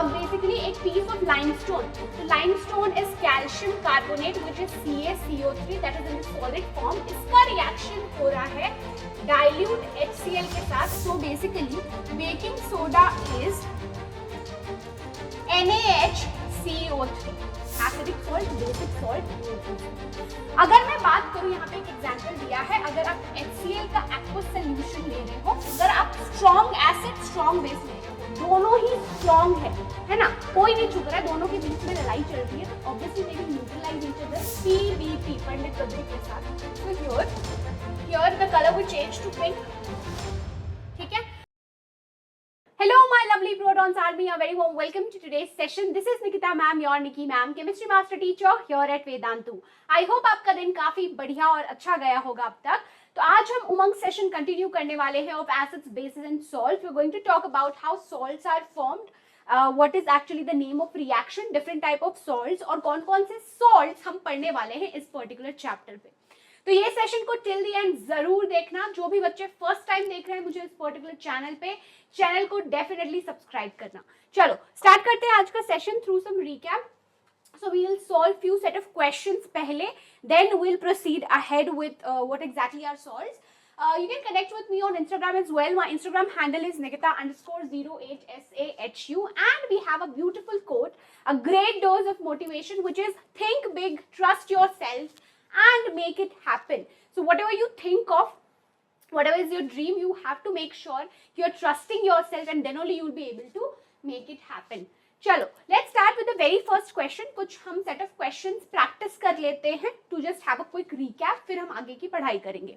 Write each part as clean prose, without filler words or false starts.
basically एक piece of limestone. So limestone is calcium carbonate which is CaCO3 that is in the solid form. इसका reaction हो रहा है dilute HCl के साथ. So basically baking soda is NaHCO3. Acidic salt, basic salt. अगर मैं बात करूं, यहाँ पे एक एग्जांपल दिया है, अगर आप HCl का aqueous solution ले रहे हो, अगर आप strong acid, strong base ले रहे हो, दोनों ही strong है ना, कोई नहीं छुप रहा है, दोनों के बीच में लड़ाई चल रही है, तो obviously they will neutralize each other. PBP, पंडित कबीर के साथ. So here the color will change to pink. ठीक है? Hello my lovely protons army, a very warm welcome to today's session. This is Nikita ma'am, your Nikki ma'am, chemistry master teacher here at Vedantu. I hope आपका दिन काफी बढ़िया और अच्छा गया होगा अब तक. तो आज हम उमंग सेशन कंटिन्यू करने वाले हैं of acids, bases and salts. We're going to talk about how salts are formed, what is actually the name of reaction, different type of salts और कौन-कौन से salts हम पढ़ने वाले हैं इस particular chapter पे. तो ये सेशन को टिल दी एंड जरूर देखना. जो भी बच्चे फर्स्ट टाइम देख रहे हैं मुझे इस पर्टिकुलर चैनल पे, चैनल को डेफिनेटली सब्सक्राइब करना. चलो स्टार्ट करते हैं आज का session through some recap. So we will solve few set of questions पहले, then we'll proceed ahead with what exactly are salts. You can connect with me on Instagram as well. My Instagram handle is Nikita_08SAHU and we have a beautiful quote, a great dose of motivation, which is think big, trust yourself and make it happen. So whatever you think of, whatever is your dream, you have to make sure you're trusting yourself and then only you'll be able to make it happen. चलो let's start with the very first question. कुछ हम set of questions practice कर लेते हैं to just have a quick recap, फिर हम आगे की पढ़ाई करेंगे.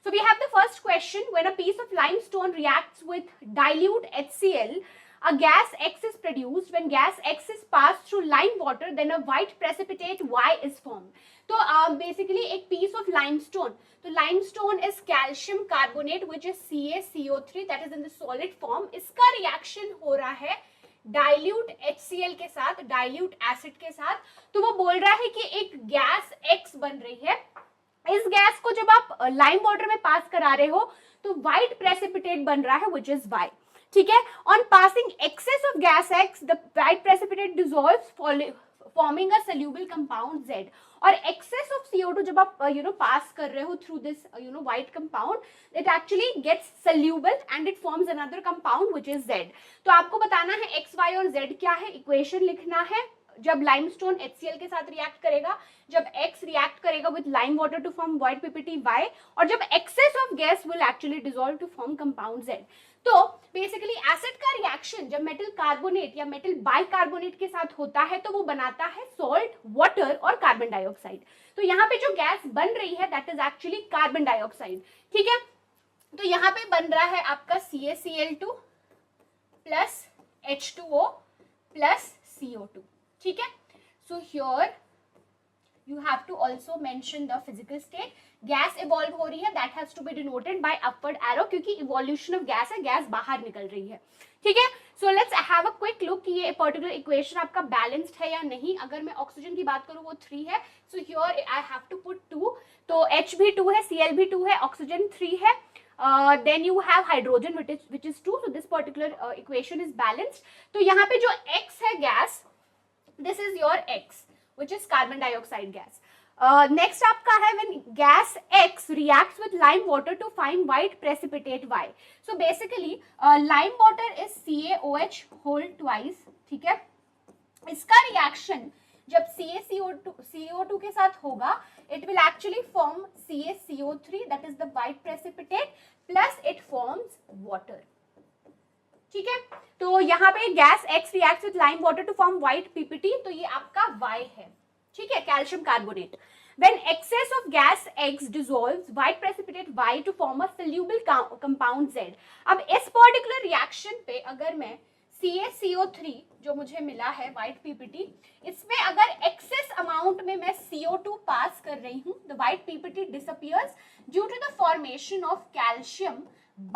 So we have the first question. When a piece of limestone reacts with dilute HCl, a gas X is produced. When gas X is passed through lime water, then a white precipitate Y is formed. तो basically एक piece of limestone. तो limestone is calcium carbonate which is CaCO3 that is in the solid form. इसका reaction हो रहा है dilute HCl के साथ, dilute acid के साथ. तो वो बोल रहा है कि एक गैस X बन रही है. इस गैस को जब आप लाइम वाटर में पास करा रहे हो तो व्हाइट प्रेसिपिटेट बन रहा है which is Y. ठीक है. On passing excess of gas X, the white precipitate dissolves forming a soluble compound Z. और एक्सेस ऑफ CO2 जब आप पास कर रहे हो through this white compound, it actually gets soluble and it forms another compound which is Z. तो आपको बताना है X, Y और Z क्या है, इक्वेशन लिखना है. जब लाइमस्टोन HCl के साथ रिएक्ट करेगा, जब X रिएक्ट करेगा with lime water to form white PPT Y, और जब excess of gas will actually dissolve to form compound Z. तो बेसिकली एसिड का रिएक्शन जब मेटल कार्बोनेट या मेटल बाइकार्बोनेट के साथ होता है तो वो बनाता है सॉल्ट, वाटर और कार्बन डाइऑक्साइड. तो यहाँ पे जो गैस बन रही है that is actually carbon dioxide. ठीक है. तो यहाँ पे बन रहा है आपका CaCl2 plus H2O plus CO2. ठीक है. So here you have to also mention the physical state. Gas evolve हो रही है, that has to be denoted by upward arrow क्योंकि इवोल्यूशन ऑफ गैस है, गैस बाहर निकल रही है. ठीक है. So let's have a quick look कि ये पर्टिकुलर इक्वेशन आपका बैलेंस्ड है या नहीं. अगर मैं ऑक्सीजन की बात करूं वो 3 है. So here I have to put 2. तो H भी 2 है, Cl भी 2 है, ऑक्सीजन 3 है. Then you have hydrogen which is 2. So this particular equation is balanced. तो यहाँ पे जो X है gas, this is your X which is carbon dioxide gas. Next आपका है when gas X reacts with lime water to form white precipitate Y. So basically lime water is CaOH whole twice. ठीक है. इसका reaction जब CaCO2 के साथ होगा, it will actually form CaCO3 that is the white precipitate plus it forms water. ठीक है. तो यहाँ पे gas X reacts with lime water to form white PPT, तो ये आपका Y है. ठीक है. Calcium carbonate. When excess of gas X dissolves white precipitate Y to form a soluble compound Z. अब इस पर्टिकुलर रिएक्शन पे अगर मैं CaCO3 जो मुझे मिला है व्हाइट PPT, इसमें अगर एक्सेस अमाउंट में मैं CO2 पास कर रही हूँ, the white PPT disappears due to the formation of calcium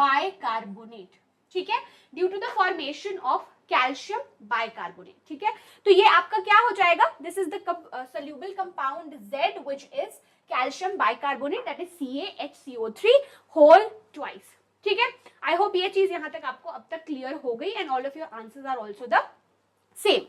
bicarbonate. ठीक है. Due to the formation of calcium bicarbonate. ठीक है. तो ये आपका क्या हो जाएगा, this is the soluble compound Z which is calcium bicarbonate that is CaHCO3 whole twice. ठीक है. आई होप ये चीज यहाँ तक आपको अब तक क्लियर हो गई and all of your answers are also the same,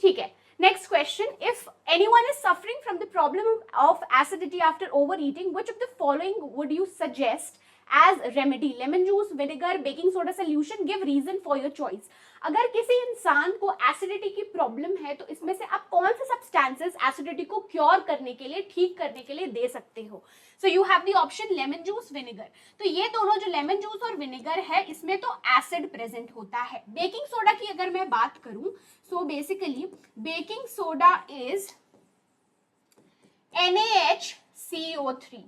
ठीक है. Next question, if anyone is suffering from the problem of acidity after overeating, which of the following would you suggest as remedy? Lemon juice, vinegar, baking soda solution, give reason for your choice. अगर किसी इंसान को acidity की problem है तो इसमें से आप कौन से सब्सटेंसेस एसिडिटी को क्योर करने के लिए, ठीक करने के लिए दे सकते हो? So you have the option lemon juice, vinegar. तो ये दोनों जो लेमन जूस और विनेगर है इसमें तो एसिड प्रेजेंट होता है. बेकिंग सोडा की अगर मैं बात करूं, so basically baking soda is NaHCO3,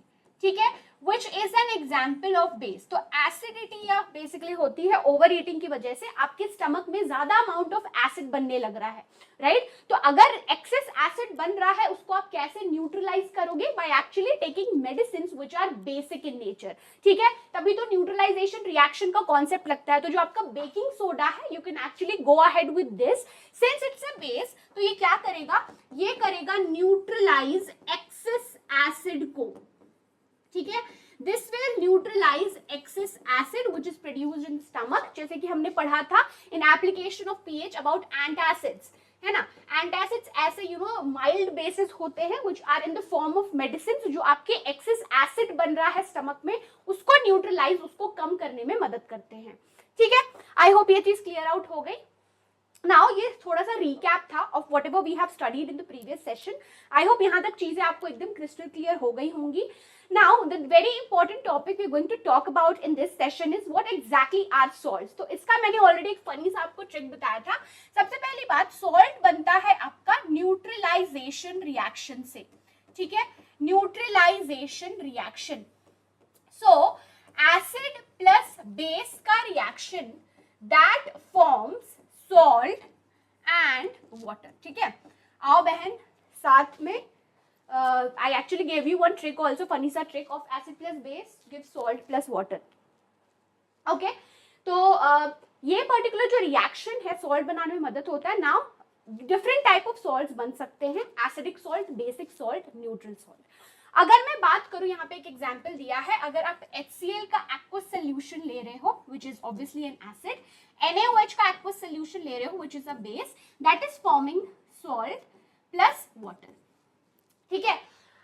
ठीक है, which is an example of base. तो एसिडिटी या बेसिकली होती है ओवर ईटिंग की वजह से आपके स्टमक में ज्यादा अमाउंट ऑफ एसिड बनने लग रहा है, राइट? तो अगर एक्सेस एसिड बन रहा है उसको आप कैसे न्यूट्रलाइज करोगे? By actually taking medicine which are basic in nature, ठीक है. तभी तो न्यूट्रलाइजेशन रिएक्शन का कॉन्सेप्ट लगता है. तो जो आपका बेकिंग सोडा है, you can actually go ahead with this, since it's a base. तो ये क्या करेगा? ये करेगा न्यूट्रलाइज एक्सेस एसिड को, ठीक है. This will neutralize excess acid which is produced in stomach. जैसे कि हमने पढ़ा था in application of pH about antacids, है ना. एंटासिड्स ऐसे माइल्ड बेसिस होते हैं which are in the form of medicines, जो आपके एक्सेस एसिड बन रहा है स्टमक में उसको न्यूट्रलाइज, उसको कम करने में मदद करते हैं, ठीक है. आई होप ये चीज क्लियर आउट हो गई. नाउ ये थोड़ा सा रिकैप था of whatever we have studied in the previous session. I hope यहाँ तक चीजें आपको एकदम क्रिस्टल क्लियर हो गई होंगी. Now, the very important topic we're going to talk about in this session is what exactly are salts. तो इसका मैंने ऑलरेडी एक फनी सा आपको ट्रिक बताया था. सबसे पहली बात, सॉल्ट बनता है आपका न्यूट्रलाइजेशन रिएक्शन से, ठीक है, neutralisation reaction. So acid plus base का reaction that forms salt and water, ठीक है. आओ बहन साथ में, I actually gave you one trick also, funny सा trick of acid plus base give salt plus water. Okay, तो ये पर्टिकुलर जो रिएक्शन है सॉल्ट बनाने में मदद होता है. Now different type of salts बन सकते हैं, acidic salt, basic salt, neutral salt. अगर मैं बात करूं, यहाँ पे एक एग्जांपल दिया है, अगर आप HCl का एक्वस सोल्यूशन ले रहे हो which is obviously an acid, NaOH का एक्वस सोल्यूशन ले रहे हो which is a base, that is forming salt plus water, ठीक है.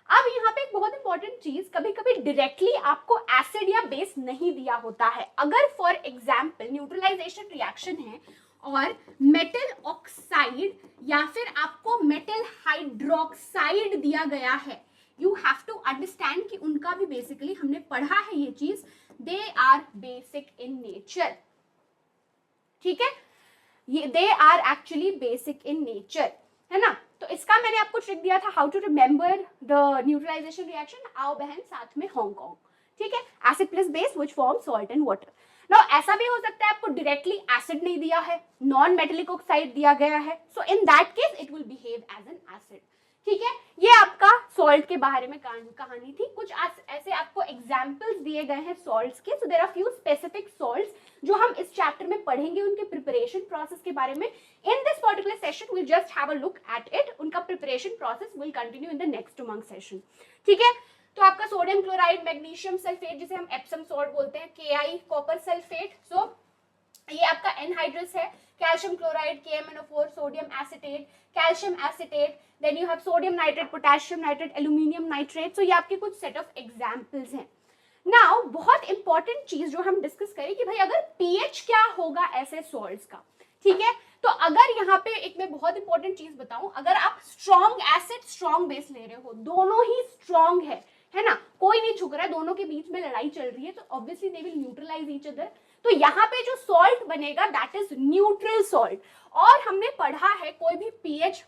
अब यहाँ पे एक बहुत इंपॉर्टेंट चीज, कभी कभी डायरेक्टली आपको एसिड या बेस नहीं दिया होता है. अगर फॉर एग्जांपल न्यूट्रलाइजेशन रिएक्शन है और मेटल ऑक्साइड या फिर आपको मेटल हाइड्रोक्साइड दिया गया है, यू हैव टू अंडरस्टैंड कि उनका भी बेसिकली हमने पढ़ा है ये चीज, they are basic in nature, ठीक है. ये they are actually basic in nature, है ना. तो इसका मैंने आपको ट्रिक दिया था, how to remember the neutralisation reaction. आओ बहन साथ में हांगकांग, ठीक है. Acid plus base which form salt and water. Now ऐसा भी हो सकता है आपको डायरेक्टली एसिड नहीं दिया है, नॉन मेटेलिक ऑक्साइड दिया गया है, so in that case it will behave as an acid, ठीक है. ये आपका सॉल्ट के बारे में कहानी थी. कुछ ऐसे आपको एग्जांपल्स दिए गए हैं सॉल्ट्स के. So there are few specific salts जो हम इस चैप्टर में पढ़ेंगे, उनके प्रिपरेशन प्रोसेस के बारे में. In this particular session will just have a look at it. उनका preparation process will continue in the next month session, ठीक है. तो आपका सोडियम क्लोराइड, मैग्नीशियम सल्फेट जिसे हम एप्सम सॉल्ट बोलते हैं, Ki कॉपर सल्फेट, सो ये आपका एनहाइड्रस है. Calcium chloride, KMnO4, sodium acetate, calcium acetate, then you have sodium nitrate, potassium nitrate, aluminium nitrate. So ये आपके कुछ सेट ऑफ एग्जांपल्स हैं. नाउ बहुत इंपॉर्टेंट चीज जो हम डिस्कस करें कि भाई अगर पीएच क्या होगा ऐसे सॉल्ट्स का, ठीक है. तो अगर यहाँ पे एक मैं बहुत इंपॉर्टेंट चीज बताऊं, अगर आप स्ट्रॉन्ग एसिड, स्ट्रॉन्ग बेस ले रहे हो, दोनों ही स्ट्रॉन्ग है ना, कोई नहीं झुक रहा है, दोनों के बीच में लड़ाई चल रही है, तो obviously they will neutralise each other. तो यहाँ पे जो सॉल्ट बनेगा दैट इज न्यूट्रल सॉल्ट. और हमने पढ़ा है कोई भी पीएच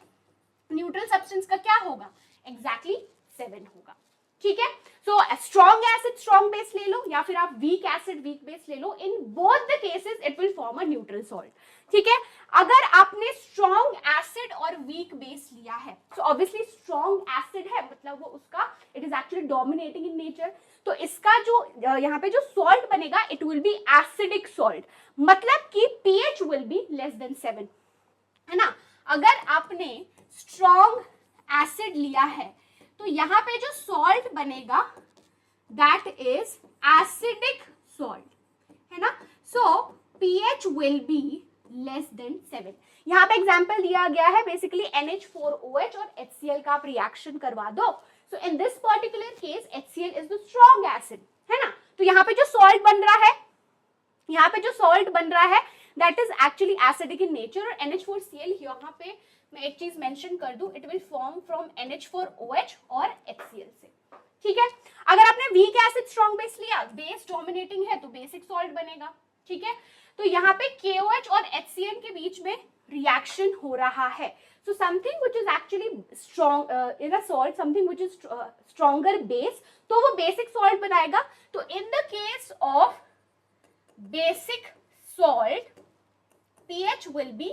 न्यूट्रल सब्सटेंस का क्या होगा, एग्जैक्टली 7 होगा, ठीक है. So strong acid strong base ले लो या फिर आप वीक एसिड वीक बेस ले लो, in both the cases it will form a neutral salt, ठीक है. अगर आपने स्ट्रॉन्ग एसिड और वीक बेस लिया है, सो ऑब्वियसली स्ट्रॉन्ग एसिड है मतलब वो उसका it is actually dominating in nature. तो इसका जो यहाँ पे जो सॉल्ट बनेगा it will B acidic salt, मतलब कि pH will be less than 7, है ना. अगर आपने स्ट्रॉन्ग एसिड लिया है तो यहाँ पे जो सॉल्ट बनेगा दैट इज एसिडिक सॉल्ट, है ना. सो pH will be less than 7। यहाँ पे एग्जाम्पल दिया गया है बेसिकली NH4OH और HCl का आप रिएक्शन करवा दो। So in this particular case HCl is the strong acid, है ना। तो यहाँ पे जो सॉल्ट बन रहा है, यहाँ पे जो सॉल्ट बन रहा है that is actually acidic in nature. और NH4Cl यहाँ पे मैं एक चीज मेंशन कर दूं, it will form from NH4OH और HCl से, ठीक है। अगर आपने वीक एसिड स्ट्रॉन्ग बेस लिया, बेस डोमिनेटिंग है तो बेसिक सॉल्ट बनेगा, ठीक है। तो यहाँ पे KOH और HCl के बीच में रिएक्शन हो रहा है। So something which is actually strong in a salt, something which is stronger base, तो वो basic salt बनाएगा। तो in the case of basic salt, pH will be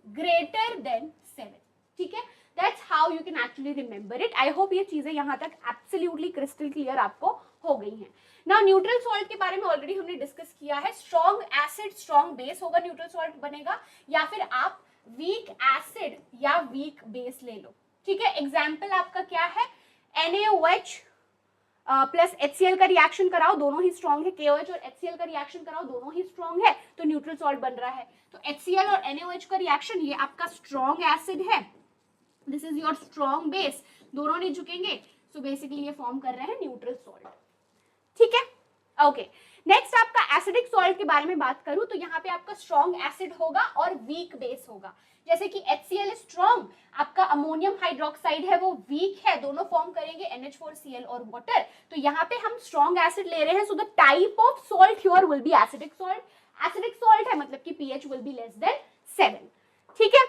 greater than 7, ठीक है। That's how you can actually remember it. I hope ये चीजें यहाँ तक absolutely crystal clear आपको हो गई हैं। Now न्यूट्रल सॉल्ट के बारे में ऑलरेडी हमने डिस्कस किया है। स्ट्रॉन्ग एसिड स्ट्रॉन्ग बेस होगा, न्यूट्रल सॉल्ट बनेगा, या फिर आप वीक एसिड या वीक बेस ले लो, ठीक है। एग्जाम्पल आपका क्या है, NaOH प्लस HCl का रिएक्शन कराओ, दोनों ही स्ट्रॉन्ग है। KOH और HCl का रिएक्शन कराओ, दोनों ही स्ट्रॉन्ग है, तो न्यूट्रल सॉल्ट बन रहा है। तो HCl और NaOH का रिएक्शन, ये आपका स्ट्रॉन्ग एसिड है, this is your strong base, दोनों नहीं झुकेंगे, सो बेसिकली ये फॉर्म कर रहे हैं न्यूट्रल सॉल्ट, ठीक है। ओके, नेक्स्ट आपका एसिडिक सॉल्ट के बारे में बात करूं तो यहाँ पे आपका स्ट्रॉन्ग एसिड होगा और वीक बेस होगा। जैसे कि HCl स्ट्रॉन्ग, आपका अमोनियम हाइड्रोक्साइड है वो वीक है, दोनों फॉर्म करेंगे NH4Cl और वाटर। तो यहाँ पे हम स्ट्रॉन्ग एसिड ले रहे हैं, so the type of salt here will be acidic salt. Acidic salt है मतलब कि pH will be less than 7, ठीक है।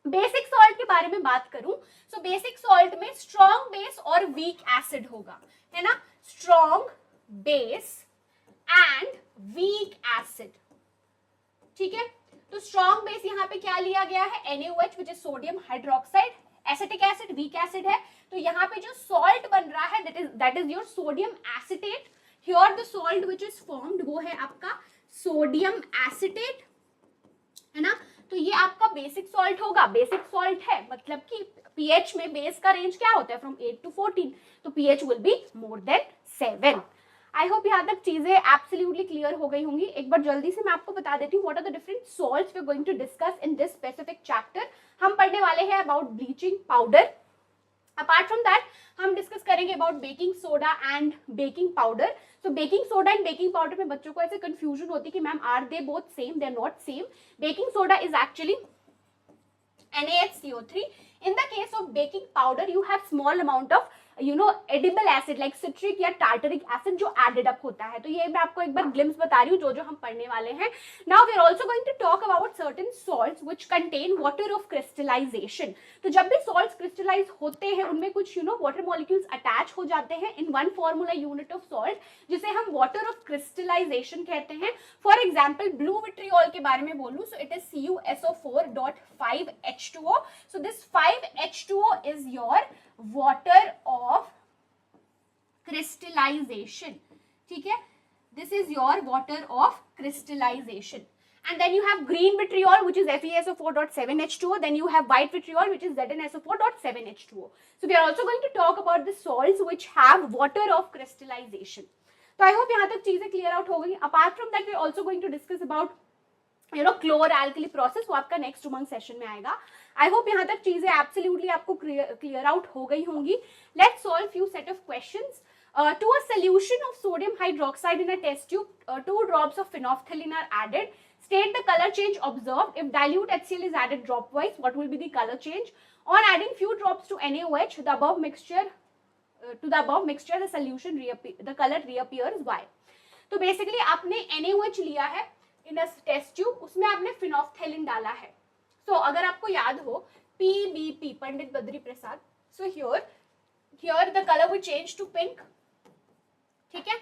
बेसिक सॉल्ट के बारे में बात करूं, सो बेसिक सॉल्ट में स्ट्रॉन्ग बेस और वीक एसिड होगा, है ना। Strong base and weak acid, ठीक है। तो स्ट्रॉन्ग बेस यहाँ पे क्या लिया गया है, NaOH which is sodium hydroxide. Acetic acid weak acid है, तो यहाँ पे जो सॉल्ट बन रहा है that is your sodium acetate. Here the salt which is formed वो है आपका सोडियम एसिटेट, है ना। तो ये आपका बेसिक सॉल्ट होगा। बेसिक सॉल्ट है मतलब कि pH में बेस का रेंज क्या होता है, फ्रॉम 8 to 14, तो pH will be more than 7। I hope यहाँ तक चीजें एब्सोल्युटली क्लियर हो गई होंगी। एक बार जल्दी से मैं आपको बता देती हूँ what are the different salts we are going to discuss in this specific chapter. हम पढ़ने वाले हैं about bleaching powder. Apart from that हम डिस्कस करेंगे about baking soda and baking powder. So baking soda and baking powder में बच्चों को ऐसे कंफ्यूजन होती है कि ma'am are they both same, they are not same. Baking soda is actually NaHCO3. In the case of baking powder, you have small amount of edible acid like citric या tartaric acid जो added up होता है। तो ये मैं आपको एक बार glimpse बता रही हूँ जो हम पढ़ने वाले हैं। Now we are also going to talk about certain salts which contain water of crystallization. तो जब भी salts crystallize होते हैं उनमें कुछ water molecules attach हो जाते हैं in one formula unit of salt जिसे हम water of crystallization कहते हैं। For example, blue vitriol के बारे में बोलूँ, so it is CuSO4.5H2O. So this 5H2O is your water of crystallization, ठीक है। This is your water of crystallization. And then you have green vitriol which is FeSO4.7H2O. Then you have white vitriol which is ZnSO4.7H2O. So we are also going to talk about the salts which have water of crystallization. तो I hope यहाँ तक चीजें clear out हो गई। Apart from that we are also going to discuss about chlor-alkali process, वो आपका next उमंग session में आएगा। आई होप यहाँ तक चीजें एब्सोल्युटली आपको क्लियर आउट हो गई होंगी। Let's solve few set of questions. To a solution of sodium hydroxide in a test tube, 2 drops of phenolphthalein are added. State the color change observed. If dilute HCl is added dropwise, what will be the color change? On adding few drops to NaOH, the above mixture, the solution the color reappears. Why? तो basically आपने NaOH लिया है इन a test tube, उसमें आपने phenolphthalein डाला है। सो अगर आपको याद हो PBP, Pandit Badri Prasad, so here the colour will change to pink, ठीक है।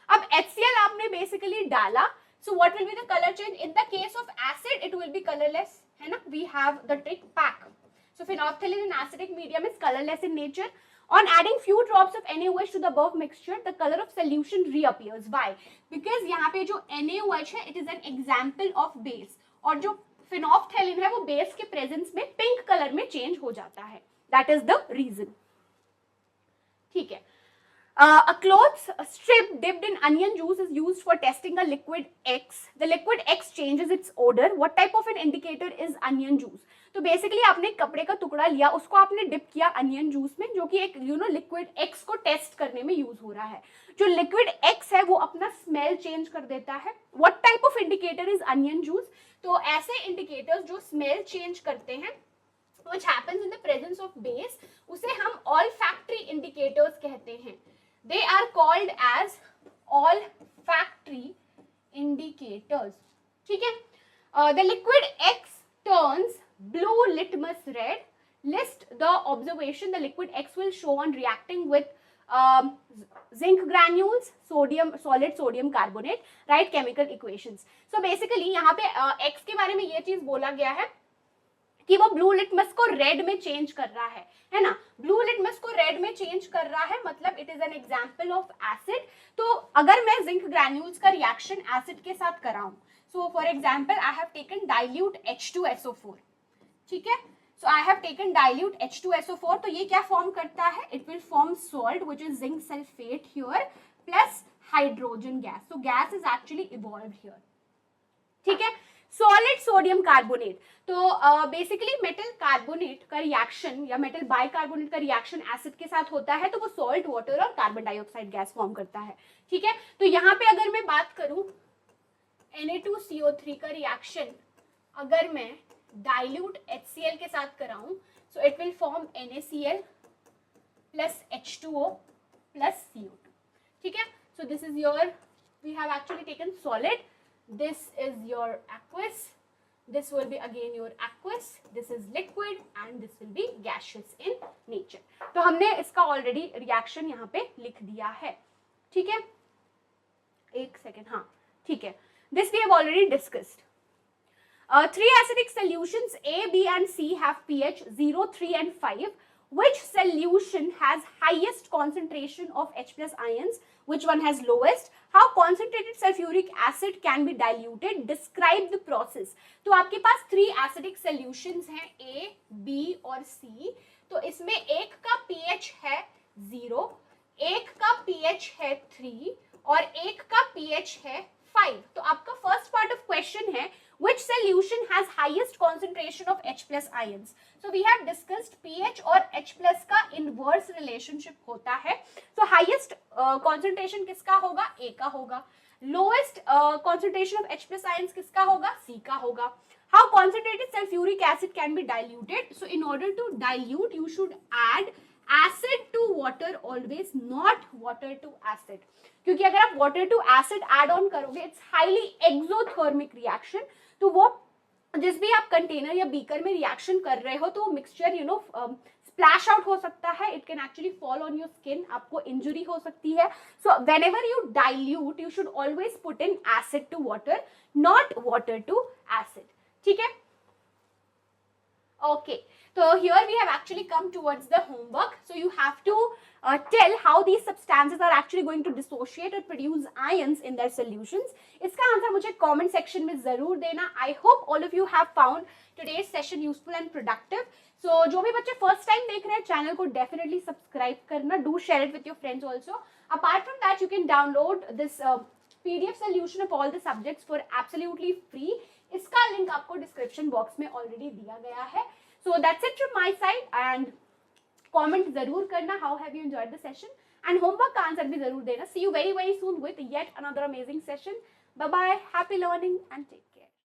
अब HCl आपने बेसिकली डाला, so what will be the colour change? In the case of acid it will be colourless, है ना। We have the trick pack. So phenolphthalein in acidic medium is colourless in nature. On adding few drops of NaOH to the above mixture, the color of solution reappears. Why? Because यहाँ पे जो NaOH है, it is an example of base, और जो phenolphthalein है वो base के presence में pink color में change हो जाता है. That is the reason. ठीक है. A cloth strip dipped in onion juice is used for testing a liquid X. The liquid X changes its odor. What type of an indicator is onion juice? तो basically आपने कपड़े का टुकड़ा लिया, उसको आपने डिप किया अनियन जूस में, जो कि एक लिक्विड एक्स को टेस्ट करने में यूज हो रहा है. जो लिक्विड एक्स है वो अपना स्मेल चेंज कर देता है. What type of indicator is onion juice? तो ऐसे इंडिकेटर्स जो स्मेल चेंज करते हैं which happens in the presence of base, उसे हम olfactory indicators कहते हैं. They are called as olfactory indicators. ठीक है. The liquid X turns blue litmus red. List the observation the liquid X will show on reacting with zinc granules, solid sodium carbonate. Write chemical equations. So basically यहाँ पे X के बारे में ये चीज बोला गया है कि वो ब्लू लिटमस को रेड में चेंज कर रहा है ना. ब्लू लिटमस को रेड में चेंज कर रहा है मतलब it is an example of acid. तो अगर मैं जिंक ग्रैन्यूल्स का रिएक्शन एसिड के साथ कराऊं, so for example I have taken dilute H2SO4. ठीक है. So I have taken dilute H2SO4. तो ये क्या फॉर्म करता है? It will form salt which is zinc sulphate here plus hydrogen gas. So gas is actually evolved here. ठीक है. Solid sodium carbonate. तो बेसिकली मेटल कार्बोनेट का reaction या मेटल बाइकार्बोनेट का रिएक्शन एसिड के साथ होता है तो वो सॉल्ट, वाटर और कार्बन डाइऑक्साइड गैस फॉर्म करता है. ठीक है. तो यहाँ पे अगर मैं बात करूं Na2CO3 का रिएक्शन अगर मैं डाइल्यूट HCl के साथ कराऊं, so it will form NaCl plus H2O plus CO2. ठीक है. So this is your, we have actually taken solid. This is your aqueous, this will be again your aqueous, this is liquid and this will be gaseous in nature. तो हमने इसका already reaction यहाँ पे लिख दिया है. ठीक है. एक सेकेंड. हाँ ठीक है. This we have already discussed. Three acidic solutions A, B and C have pH 0, 3 and 5. Which solution has highest concentration of H plus ions? Which one has lowest? How concentrated sulfuric acid can be diluted? Describe the process. तो आपके पास 3 acidic solutions हैं A, B और C. तो इसमें एक का pH है 0, एक का pH है 3 और एक का pH है 5. तो आपका फर्स्ट पार्ट ऑफ क्वेश्चन है which solution has highest concentration of H plus ions? So we have discussed pH और H plus का inverse relationship होता है. So highest concentration किसका होगा? A का होगा. Lowest concentration of H plus ions किसका होगा? C का होगा. How concentrated sulfuric acid can be diluted? So in order to dilute, you should add acid to water always, not water to acid. क्योंकि अगर आप water to acid add on करोगे, it's highly exothermic reaction. तो वो जिस भी आप container या बीकर में रिएक्शन कर रहे हो तो वो मिक्सचर स्प्लैश आउट हो सकता है. It can actually fall on your skin, आपको इंजुरी हो सकती है. So whenever you dilute you should always put in acid to water, not water to acid. ठीक है. Okay, so here we have actually come towards the homework. So you have to tell how these substances are actually going to dissociate or produce ions in their solutions. इसका answer मुझे comment section में जरूर देना. I hope all of you have found today's session useful and productive. So जो भी बच्चे first time देख रहे हैं चैनल को definitely subscribe करना. Do share it with your friends also. Apart from that, you can download this PDF solution of all the subjects for absolutely free. इसका link आपको डिस्क्रिप्शन बॉक्स में already दिया गया है. So that's it from my side and comment जरूर करना how have you enjoyed the session and homework का answer भी जरूर देना. See you very very soon with yet another amazing session. Bye bye. Happy learning and take